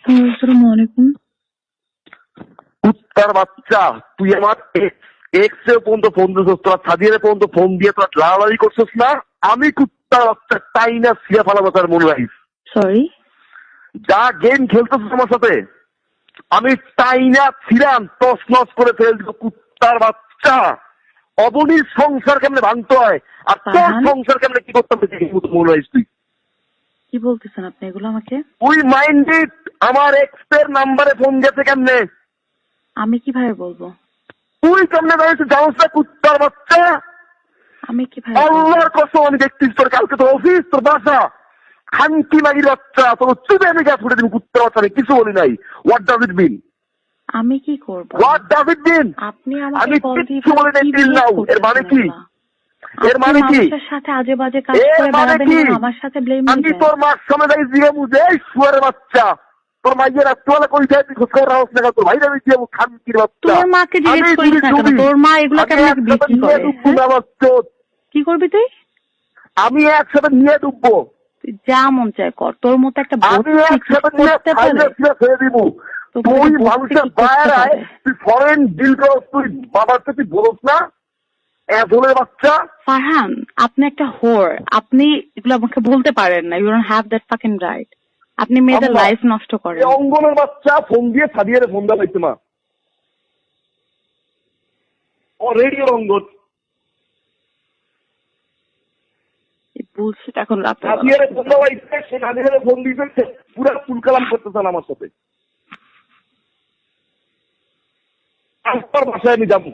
আসসালামু আলাইকুম। কুত্তার বাচ্চা, তুই আমার এক্স এর পর্যন্ত ফোন দিছিস, তোরা সাদিয়ারে পর্যন্ত ফোন দিয়ে তোরা লাড়ালাড়ি করছিস না। আমি কুত্তার বাচ্চা তাই না সিয়া ফালাবো তার মনে রাখিস। সরি। যা গেম খেলতেছিস আমার সাথে, আমি তাই না ছিলাম তস নস করে ফেল দিব। কুত্তার বাচ্চা, অবনীর সংসার কেমনে ভাঙতে হয় আর তোর সংসার কেমনে কি করতে হবে মনে রাখিস। তুই কি বলতেছেন আপনি এগুলো আমাকে? তুই মাইন্ডেড আমার এক্স এর নাম্বারে ফোন গেছে কেমনে? আমি কিভাবে বলবো? তুই কেমনে জানিস? জানিস না কুত্তার বাচ্চা? আমি কিভাবে? আল্লাহর কসম আমি দেখছিস তোর কালকে তোর অফিস, তোর বাসা, খানকি মাগির বাচ্চা, তোর চুপে আমি গা ফুটে দিবি কুত্তার বাচ্চা। আমি কিছু বলি নাই। হোয়াট ডাজ ইট মিন? আমি কি করব? হোয়াট ডাজ ইট মিন? আপনি আমি আমাকে কল দিয়ে কিছু বলি নাই টিল নাও। এর মানে কি? এর মানে কি? আমার সাথে আজে বাজে কাজ করে বেড়াবেন, আমার সাথে ব্লেম দিবেন। আমি তোর মার সামনে দাঁড়িয়ে জিগে বুঝে এই শুয়ারের বাচ্চা, তোর মাইয়ের রাত্রিবেলা কই যায় তুই খোঁজ রাখস না? তোর ভাই যাবি দিয়ে খানকির বাচ্চা। তোর মাকে জিজ্ঞেস করিস না কেন? তোর মা এগুলো কেমন বিক্রি করে? কি করবি তুই? আমি একসাথে নিয়ে ডুববো। যা মন চায় কর। তোর মতো একটা আমি একসাথে নিয়ে ছেড়ে দিব। তুই মানুষের বাইরে তুই ফরেন ডিল করস, তুই বাবার থেকে তুই বলস না এজলের বাচ্চা। ফারহান, আপনি একটা হোর। আপনি এগুলো আমাকে বলতে পারেন না। You don't have that fucking right. আপনি মেয়েদের লাইফ নষ্ট করেন। অঙ্গনের বাচ্চা ফোন দিয়ে সাদিয়ারে ফোন দেওয়া হয়েছে মা। ও রেডিও অঙ্গন বুলশিট। এখন রাতে সাদিয়ারে ফোন দেওয়া হয়েছে, সে সাদিয়ারে ফোন দিয়েছে, পুরো ফুল কালাম করতেছেন আমার সাথে। আমার বাসায় আমি যাবো,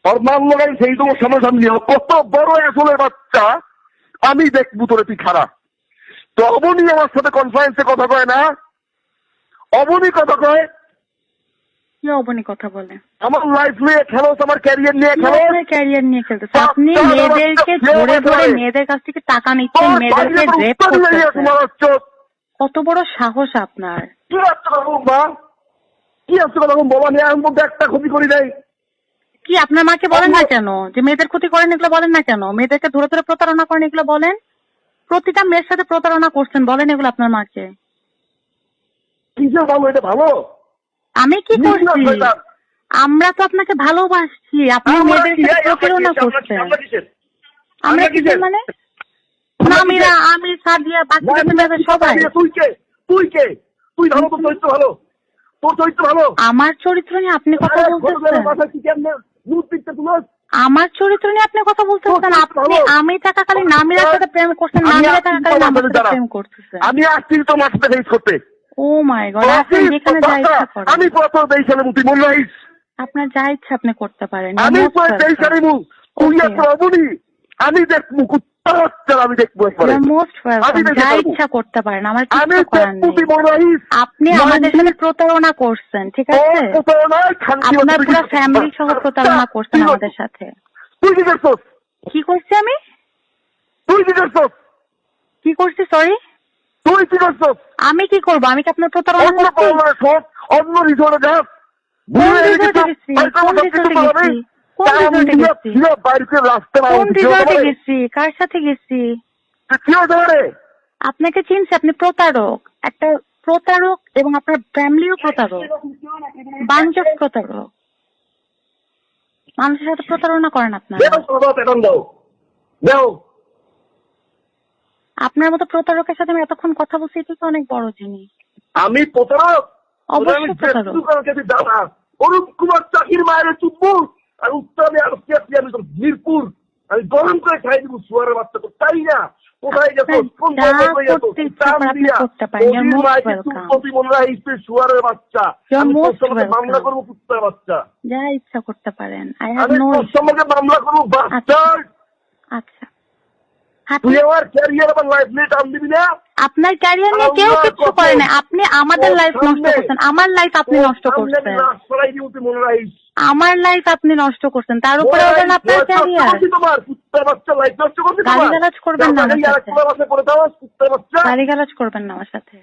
ওর নাম লাগাই সেই তোমার সামনাসামনি কত বড় আসলের বাচ্চা আমি দেখবো তোরে তুই খারাপ। তো অবনী আমার সাথে কনফারেন্সে কথা কয় না? অবনী কথা কয়? কি অবনী কথা বলে? আমার লাইফ নিয়ে খেলোস, আমার ক্যারিয়ার নিয়ে খেলোস। ক্যারিয়ার নিয়ে খেলতেছে আপনি। মেয়েদেরকে ধরে ধরে মেয়েদের কাছ থেকে টাকা নিচ্ছেন, মেয়েদেরকে রেপ করতেছেন। কত বড় সাহস আপনার! কি আসছে মা? কি আসছে কথা বলা নিয়ে আমি মধ্যে একটা ক্ষতি করি নাই। কি আপনার মাকে বলেন না কেন যে মেয়েদের ক্ষতি করেন? এগুলো বলেন না কেন? মেয়েদেরকে ধরে ধরে প্রতারণা করেন, এগুলো বলেন। প্রতিটা মেয়ের সাথে প্রতারণা করছেন, বলেন এগুলো আপনার মাকে। কিসের ভালো? এটা ভালো? আমি কি করছি? আমরা তো আপনাকে ভালোবাসছি, আপনি মেয়েদের সাথে প্রতারণা করছেন। আমরা কি মানে? নামিরা, আমি, সাদিয়া, বাকি মেয়েদের সবাই। তুই কে? তুই কে? তুই ভালো? তোর চরিত্র ভালো? তোর চরিত্র ভালো? আমার চরিত্র নিয়ে আপনি কথা বলতেছেন? আমার চরিত্র নিয়ে আপনি কথা বলতেছেন? আপনি আমি থাকাকালীন নামিরার সাথে প্রেম করছেন, নামিরা থাকাকালীন আমার সাথে প্রেম করতেছেন। আমি আসছি তোমার সাথে ফেস করতে। ও মাই গড! আপনি যেখানে যা ইচ্ছা করেন। আমি কত দেইছালে তুই মন রাখিস। আপনার যা ইচ্ছা আপনি করতে পারেন। আমি কই দেইছালে তুই এত অবনী আমি দেখবো কুত্তার বাচ্চা, আমি দেখবো একবারে। Most welcome. যা ইচ্ছা করতে পারেন, আমার কিছু করার নেই। আপনি আমাদের সাথে প্রতারণা করছেন, ঠিক আছে? আপনার পুরো ফ্যামিলি সহ প্রতারণা করছেন আমাদের সাথে। তুই কি করছিস? কি করছি আমি? তুই কি করছিস? কি করছি? সরি, তুই কি করছিস? আমি কি করবো? আমি কি আপনার প্রতারণা করছি? অন্য রিসোর্টে যাস? কোন রিসোর্টে গেছি? কোন রিসোর্টে গেছি? কোন রিসোর্টে গেছি? কোন রিসোর্টে গেছি? কার সাথে গেছি? আপনাকে চিনছি, আপনি প্রতারক, একটা প্রতারক, এবং আপনার ফ্যামিলিও প্রতারক, বাঞ্চ অফ প্রতারক। মানুষের সাথে প্রতারণা করেন আপনারা। আপনার মতো প্রতারকের সাথে আমি এতক্ষণ কথা বলছি, এটা তো অনেক বড় জিনিস। আমি প্রতারক? অবশ্যই প্রতারক। অরূপ কুমার চাকির মায়ের চুপবো আর উত্তরে আর আমি তোর মিরপুর আমি গরম করে খাই দিব শুয়ারের বাচ্চা। তো তাই না? কোথায় গেছো? শুয়ারের বাচ্চা মামলা করবো, কুত্তার বাচ্চা। যা ইচ্ছা করতে পারেন। মামলা করবো বাচ্চা। আচ্ছা, তুই আমার ক্যারিয়ার আমার লাইফ নিয়ে টান দিবি না? আপনার ক্যারিয়ার নিয়ে কেউ কিছু করে না। আপনি আমাদের লাইফ নষ্ট করছেন। আমার লাইফ আপনি নষ্ট করছেন। আমার লাইফ আপনি নষ্ট করছেন, তার উপরে ওটা আপনার ক্যারিয়ার। গালিগালাজ করবেন না আমার সাথে। গালিগালাজ করবেন না আমার সাথে।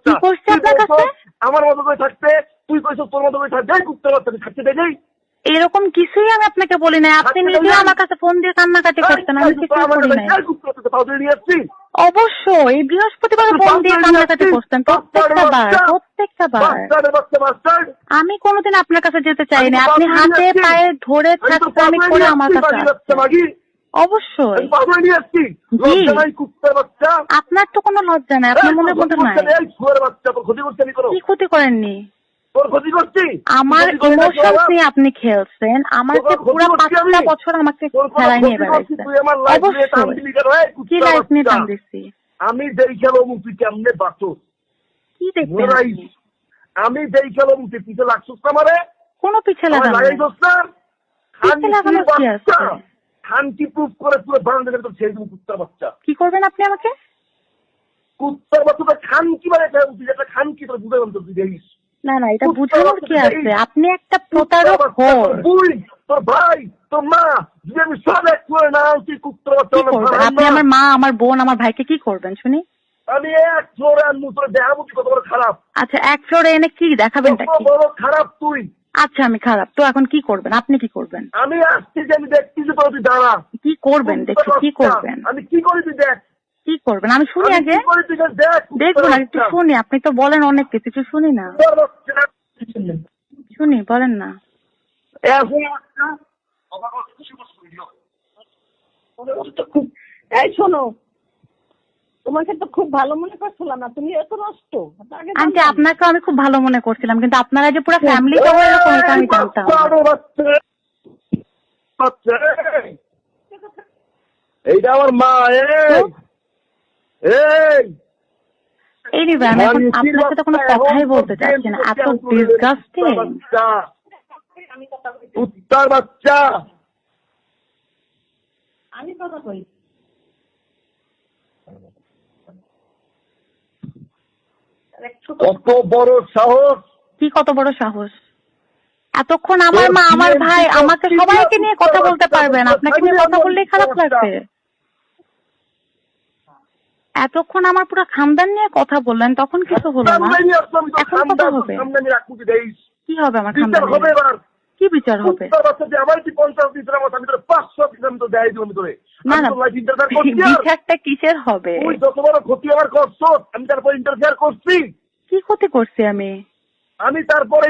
কি করছি আপনার কাছে? আমার মতো করে থাকতে তুই কইছ তোর মতো করে থাকতে কুত্তার বাচ্চা থাকতে দেয়। এরকম কিছুই আমি আপনাকে বলি নাই। আপনি নিজে আমার কাছে ফোন দিয়ে কান্নাকাটি করতেন, আমি কিছুই করি নাই। অবশ্যই বৃহস্পতিবার ফোন দিয়ে কান্নাকাটি করতেন প্রত্যেকটা বার। আমি কোনোদিন আপনার কাছে যেতে চাই না। আপনি হাতে পায়ে ধরে থাকতে আমি করে আমার কাছে আসছেন। অবশ্যই। আপনার তো কোনো লজ্জা নাই, আপনার মনের মধ্যে নাই। কি ক্ষতি করেননি? আমার ইমোশন নিয়ে আপনি খেলছেন, আমাকে পুরো 5টা বছর আমাকে খেলায় নিয়ে বেড়াইছেন। অবশ্যই। কি লাইফ নিয়ে টান দিচ্ছি? আমি দেই খেলো মুক্তি কেমনে বাঁচো? কি দেখবেন আপনি? আমি দেই খেলো মুক্তি পিছে লাগছো আমারে? কোনো পিছে লাগানো নাই। পিছে লাগানোর কি আছে? খানকি প্রুফ করে পুরো বাংলাদেশের তো ছেড়ে দেবো কুত্তার বাচ্চা। কি করবেন আপনি আমাকে? কুত্তার বাচ্চা খানকি মানে একটা খানকি তোর বুঝে বলতো তুই দেখিস। না না, এটা বুঝানোর কি আছে? আপনি একটা প্রতারক হন। তুই তোর ভাই তোর মা যদি আমি সব এক করে না আনছি কুত্তার বাচ্চা। আপনি আমার মা, আমার বোন, আমার ভাইকে কি করবেন শুনি? আমি এক ফ্লোরে আনবো তোর দেখাবো কি কত বড় খারাপ। আচ্ছা, এক ফ্লোরে এনে কি দেখাবেন? বড় খারাপ তুই। আচ্ছা আমি খারাপ তো এখন কি করবেন? আপনি কি করবেন? আমি আসছি যে আমি দেখছি যে তুই দাঁড়া। কি করবেন দেখি? কি করবেন? আমি কি করি তুই দেখ। কি করবেন আমি শুনি আগে। দেখবো না, একটু শুনি। আপনি তো বলেন অনেক কিছু, শুনি না। শুনি, বলেন না। এই শোনো, তোমাকে তো খুব ভালো মনে করছিলাম না, তুমি এত নষ্ট। আন্টি আপনাকে আমি খুব ভালো মনে করছিলাম, কিন্তু আপনারা যে পুরো ফ্যামিলি সহ এরকম এটা আমি জানতাম। এইটা আমার মা। এই রে ভাই, আমি এখন আপনার সাথে কোনো কথাই বলতে চাচ্ছি না, এত ডিসগাস্টিং। উত্তর বাচ্চা আমি কথা কই। কত বড় সাহস! কি কত বড় সাহস? এতক্ষণ আমার মা, আমার ভাই, আমাকে সবাইকে নিয়ে কথা বলতে পারবেন, আপনাকে নিয়ে কথা বললেই খারাপ লাগবে? এতক্ষণ আমার পুরো খানদান নিয়ে কথা বললেন, তখন কিছু হলো না, এখন কথা হবে? কি হবে আমার খানদান? কি বিচার হবে? না না, বিচারটা কিসের হবে? যত বড় ক্ষতি আমার করছো, আমি তারপর ইন্টারফেয়ার করছি। কি ক্ষতি করছি আমি? আমি তারপরে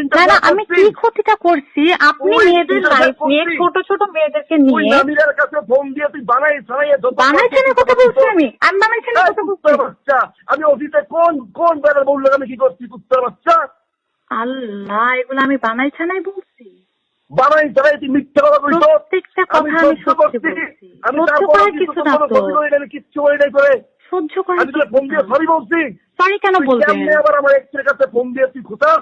আমি কি ক্ষতিটা করছি? আপনি মেয়েদের লাইফ নিয়ে, ছোট ছোট মেয়েদেরকে নিয়ে আমিরের কাছে ফোন দিয়ে তুই বানাইছেন কথা বলছি। আমি বানাইছেন কথা বলছি। আমি অফিসে কোন বেলার বললো আমি কি করছি কুত্তার বাচ্চা? আল্লাহ, এগুলো আমি বানাইছানাই বলছি? বানাই চালাই তুই মিথ্যা কথা বলছো। প্রত্যেকটা কথা আমি সত্যি বলছি। সহ্য করার কিছু না তো। কিচ্ছু বলি নাই করে সহ্য করার আমি তোকে ফোন দিয়ে সরি বলছি। সরি কেন বলবেন? আবার আমার এক্সের কাছে ফোন দিয়ে তুই খোঁচা।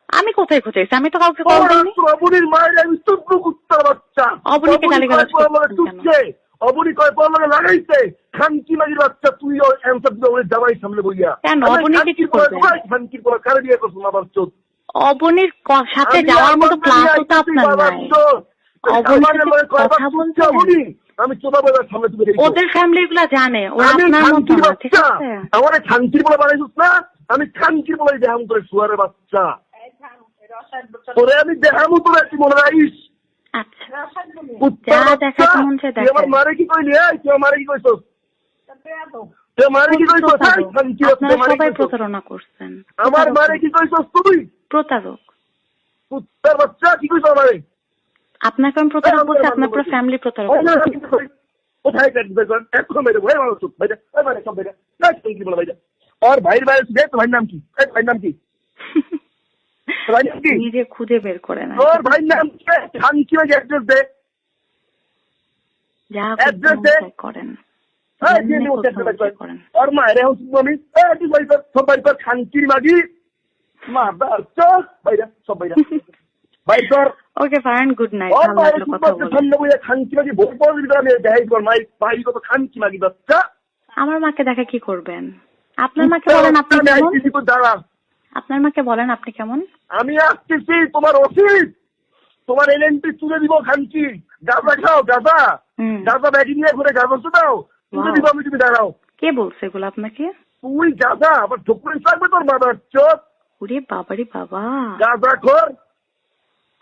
আমি কোথায় খুঁজেছি? আমি তো কাউকে কল দিইনি। অবনীর মায়ের আমি চুপ কুত্তার বাচ্চা। অবনীকে গালিগালাজ করছে। অবনী কয় পর লগে লাগাইছে খানকি মাগির বাচ্চা। তুই অ্যান্সার দিতে ওর জামাই সামনে বইয়া কেন? অবনীকে কি করবে? খানকির পর কারে বিয়ে করছো আবার চোদ? অবনীর সাথে যাওয়ার মতো ক্লাসও তো আপনার নাই। অবনীর কথা বলছে আমি চোদা বলার সামনে তুমি ওদের ফ্যামিলি গুলা জানে ওরা আপনার মতো না, ঠিক আছে? আমার খানকির বলে বানাইছিস না? আমি খানকির বলে দেখাম তোর শুয়ারের বাচ্চা। তোরে আমি দেখামু তোর একটি মনে রাখিস। আচ্ছা, যা দেখা মন চায় দেখা। আমার মারে কি কইলি? তুই আমারে কি কইছস? তুই মারে কি কইছস? আপনারা সবাই প্রতারণা করছেন। আমার মারে কি কইছস তুই? প্রতারক। কুত্তার বাচ্চা কি কইছস আমারে? আপনাকে আমি প্রতারক বলছি, আপনার পুরো ফ্যামিলি প্রতারক। কোথায় কাটবে এখন মেরে ভাই মানুষ ভাইটা মানে সব ভাইটা কি বলে ভাইটা আর ভাইয়ের বাইরে দেখ তো। ভাইয়ের নাম কি? ভাইয়ের নাম কি? নিজে খুঁজে বের করে না। তোর ভাইয়ের নাম কি? খানকি মাগি অ্যাড্রেস দে। যা অ্যাড্রেস করেন। আর মায়ের এখন আমি সব বাড়ি কর খানকির মাগি মা চল ভাইরা সব ভাইরা ভাই কর। Okay fine, good night. ভালো লাগলো কথা বলে। খানকি মাগি ভোট পড়ে দিবি আমি দেখাই কর মাই ভাই কত খানকি মাগি বাচ্চা। আমার মাকে দেখা কি করবেন? আপনার মাকে বলেন আপনি কেমন? দাঁড়া, আপনার মাকে বলেন আপনি কেমন? আমি আসতেছি তোমার অফিস, তোমার এলএনটি তুলে দিব। খানকি গাঁজা খাও, গাঁজা গাঁজা ব্যাগি নিয়ে ঘুরে গাঁজা দাও তুলে দিব আমি। তুমি দাঁড়াও। কে বলছে এগুলো আপনাকে? তুই গাঁজা আবার ঠকুরে থাকবে তোর বাবার চোখ। ওরে বাবারে বাবা, গাঁজা খোর।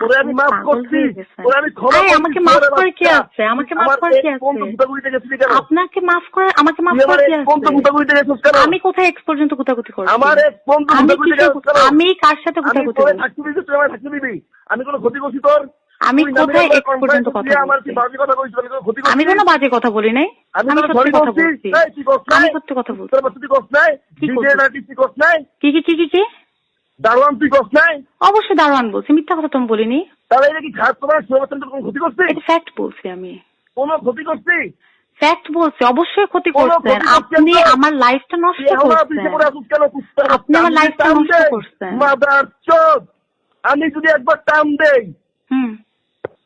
তোরে আমি মাফ করছি, তোরে আমি ক্ষমা আরে করছি। আমাকে মাফ করে কি আছে? আমাকে মাফ করে কি কোন আছে? গুতাগুতিতে গেছিলি কেন? আপনাকে মাফ করে আমাকে মাফ তুই আমার করে কি কোন আছে? গুতাগুতিতে গেছিস কেন? আমি কোথায় এক্স পর্যন্ত গুতাগুতি করছি? আমার কোন আমি গুতাগুতিতে কিসের গেছিস কেন? আমি কার সাথে আমি গুতাগুতি তোরে করছি? থাকতে দিবি, তুই আমায় থাকতে দিবি। আমি কোনো ক্ষতি করছি তোর? আমি তুই নামে কোথায় নামে এক্স পর্যন্ত কনফারেন্স কথা দিয়ে আমার বলছি? কি বাজে কথা কইছিস? আমি কোনো ক্ষতি করছি? আমি কোনো বাজে কথা বলি নাই। আমি আমি তোরে সত্যি সরি কথা বলছি। বলছি। এই তুই করছ আমি নাই? সত্যি কথা বলছি। তোর বাচ্চা তুই করছ নাই? কি ডিজে করছি? নাকি তুই করছ নাই? কি? দারোয়ান তুই করছ নাই? অবশ্যই দারোয়ান বলছি, মিথ্যা কথা তো আমি বলিনি। তাহলে এটা কি খাস তোমার সুরবাচ্চন তোর কোনো ক্ষতি করছি? এটা ফ্যাক্ট বলছি আমি। কোনো ক্ষতি করছি? ফ্যাক্ট বলছি, অবশ্যই ক্ষতি কোনো করছেন ক্ষতি করছেন আপনি। তো? আমার লাইফটা নষ্ট তুই এখন করছেন। পিছিয়ে পড়ে আসিস কেন? কুত্তার আপনি বাচ্চা, আমার আমি যদি লাইফটা টান নষ্ট দেই, করছেন। মাদার চোদ, আমি যদি একবার টান দেই, হুম।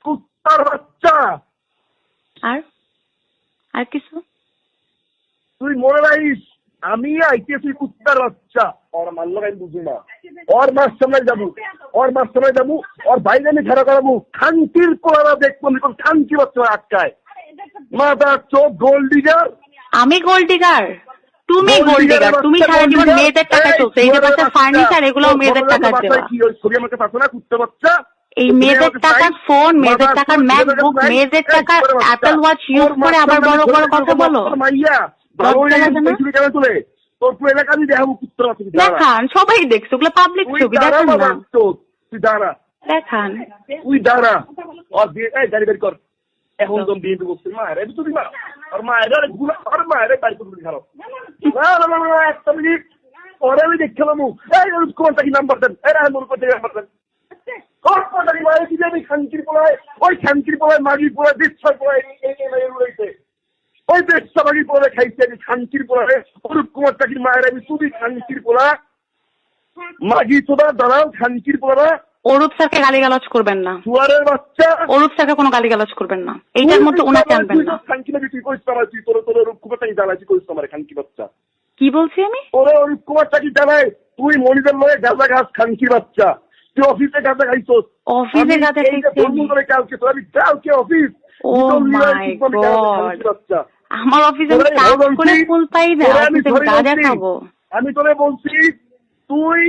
কুত্তার বাচ্চা, আর কিছু? তুই মনে রাখিস আমি আইতেছি কুত্তার বাচ্চা। ওর মানলো আমি বুঝি না। ওর মাস সামনে যাবো, ওর বাইরে আমি খেলা করাবো। খানকির পোলারা দেখবো, খানকি বাচ্চা আটকায়। মাদার চোদ, গোল্ড ডিগার। আমি গোল্ড ডিগার? তুমি গোল্ড গোল্ড ডিগারের ডিগার? তুমি বাচ্চা, সারা গোল্ড জীবন ডিগার। মেয়েদের টাকা এই চলছে, এই যে শুয়োরের বাচ্চা বাচ্চা, ফার্নিচার এগুলো তোর মেয়েদের ঘটনার টাকা বাসায় দেওয়া। কি ওই ছবি আমাকে পাঠো না, কুত্তার বাচ্চা? এই তোর মেয়েদের আমাকে টাকার চাই? ফোন, মেয়েদের মাদার টাকার চোদ, ম্যাকবুক, মেয়েদের মেয়েদের টাকা টাকার এই বাচ্চা। অ্যাপেল ওয়াচ তোর ইউজ করে আবার বড় বড় কথা বলো। মাইয়া ভালো লজ্জা লাগে না? ছবি কেন তুলে তোর পুরো এলাকা আমি দেখাবো কুত্তার বাচ্চা। দেখান, সবাই দেখছে, ওগুলো পাবলিক তুই ছবি, দাঁড়া দেখান না। মাদার চোদ, তুই দাঁড়া, দেখান। তুই দাঁড়া। আর বিয়ে গাড়ি বের কর এখন। তো বিয়ে করছিস মায়ের তুই মা আর মায়ের আর মায়ের বাড়ি করবি খারাপ। না একটা মিনিট পরে আমি দেখছিলাম। এই কোনটা কি নাম্বার দেন? এরা মনে করতে নাম্বার দেন। মায়ের দিদি আমি খানকির পোলায়, ওই খানকির পোলায় মাগির পোলায় দেড়শো পোলায় রয়েছে। ওই দেড়শো মাগির পোলায় খাইছি আমি খানকির পোলায়। অরূপ কুমার চাকির মায়ের আমি তুমি খানকির পোলা মাগি তোরা দাঁড়াও খানকির পোলা। অরূপ স্যারকে গালিগালাজ করবেন না। সুয়ারের বাচ্চা, অরূপ স্যারকে কোনো গালিগালাজ করবেন না, এইটার মধ্যে ওনাকে আনবেন না। খানকি নাকি তুই কইস আমার, তুই তোর অরূপ কুমার চাকি জ্বালাই, তুই কইস আমার খানকি বাচ্চা। কি বলছি আমি? তোর অরূপ কুমার চাকি জ্বালায়, তুই মনিদের লয়ে গাঁজা ঘাস খানকি বাচ্চা। তুই অফিসে গাঁজা খাইছস, অফিসে গাঁজা খাইছি আমি? কালকে তোর আমি কালকে অফিস। ও মাই গড, বাচ্চা আমার অফিসে আমি কাজ করে ফুল পাই না, অফিসে গাঁজা খাবো? আমি তোরে বলছি তুই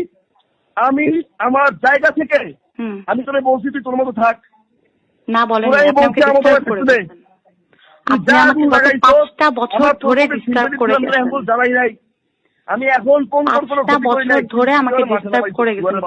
আমি আমার জায়গা থেকে আমি তোরে বলছি তুই তোর মতো থাক না। বলেন তোরাই আপনি আমাকে বলছি আমার ডিস্টার্ব করে পেছনে। দিচ্ছেন। আপনি আমাকে গত 5টা বছর ধরে ডিস্টার্ব করে গেছেন। জানাই নাই আমি এখন কোন 5টা বছর ধরে আমাকে ডিস্টার্ব করে গেছেন।